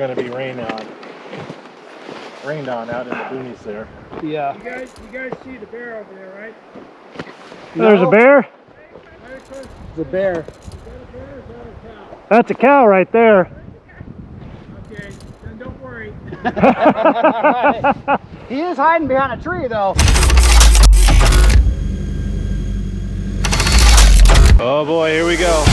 going to be rained on out in the boonies there. Yeah. You guys see the bear over there, right? There's a bear? The bear. Is that a bear or is that a cow? That's a cow right there. Okay, then don't worry. He is hiding behind a tree though. Oh boy, here we go.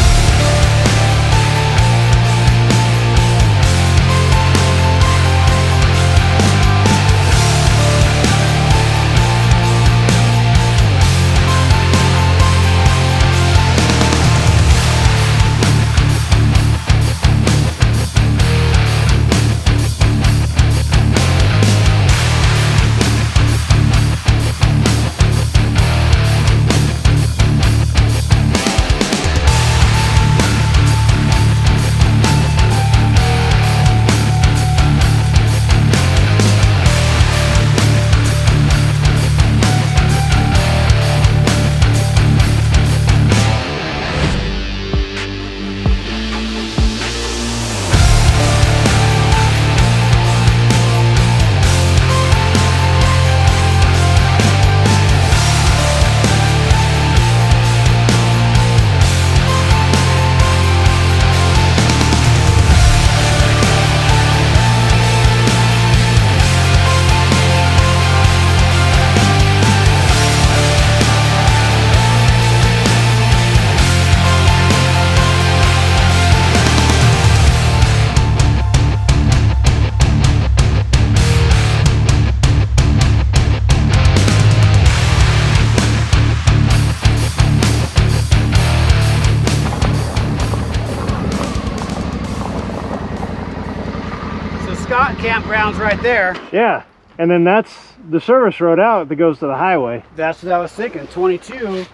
Campground's right there. Yeah, and then that's the service road out that goes to the highway. That's what I was thinking. 22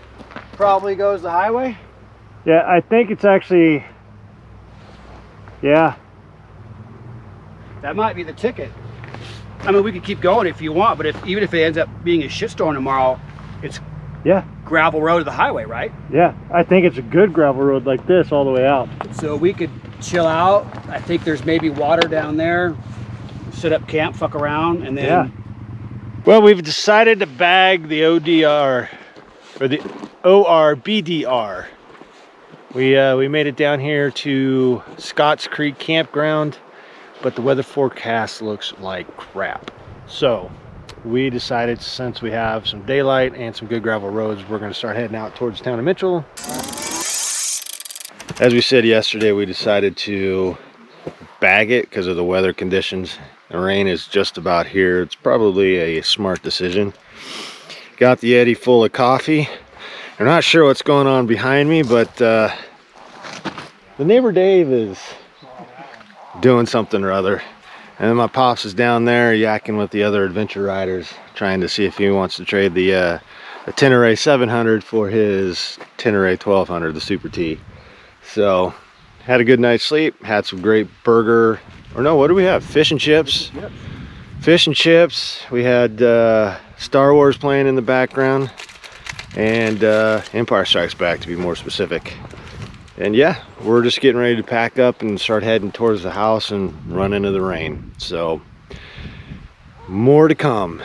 probably goes the highway. Yeah, I think it's actually, yeah. That might be the ticket. I mean, we could keep going if you want, but even if it ends up being a shitstorm tomorrow, it's gravel road to the highway, right? Yeah, I think it's a good gravel road like this all the way out. So we could chill out. I think there's maybe water down there. Set up camp, fuck around, and then... Yeah. Well, we've decided to bag the ODR, or the BDR. We made it down here to Scotts Creek Campground, but the weather forecast looks like crap. So we decided, since we have some daylight and some good gravel roads, we're going to start heading out towards the town of Mitchell. As we said yesterday, we decided to bag it because of the weather conditions. The rain is just about here. It's probably a smart decision. Got the Yeti full of coffee. I'm not sure what's going on behind me, but the neighbor Dave is doing something or other. And then my pops is down there yakking with the other adventure riders, trying to see if he wants to trade the Tenere 700 for his Tenere 1200, the Super T. So, had a good night's sleep, had some great burger, or no, what do we have? Fish and chips. Yep. Fish and chips. We had Star Wars playing in the background, and Empire Strikes Back, to be more specific. And yeah, we're just getting ready to pack up and start heading towards the house and run into the rain. So, more to come.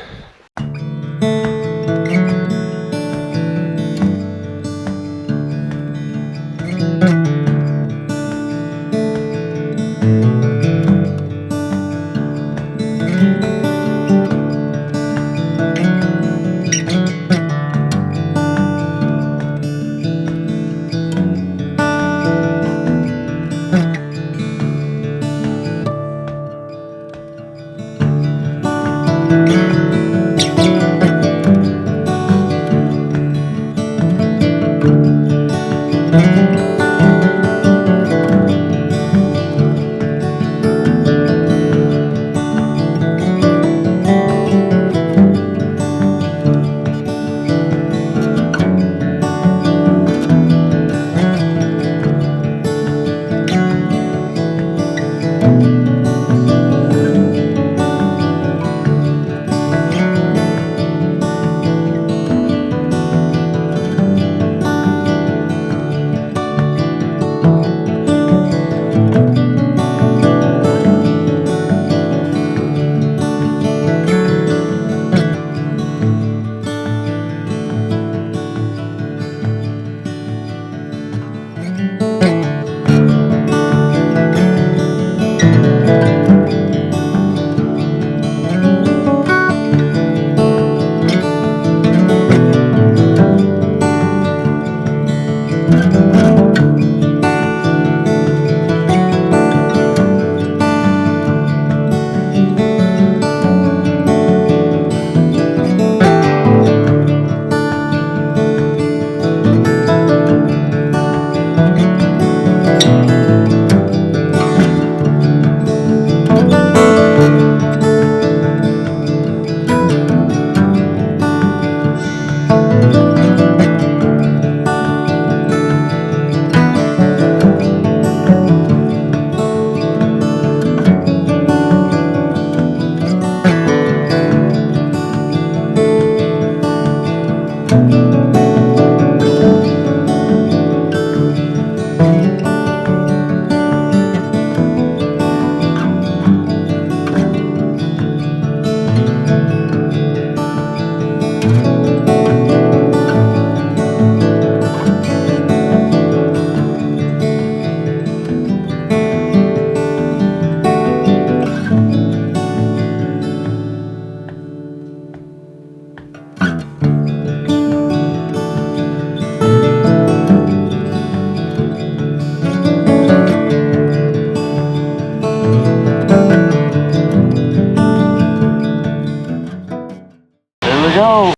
go.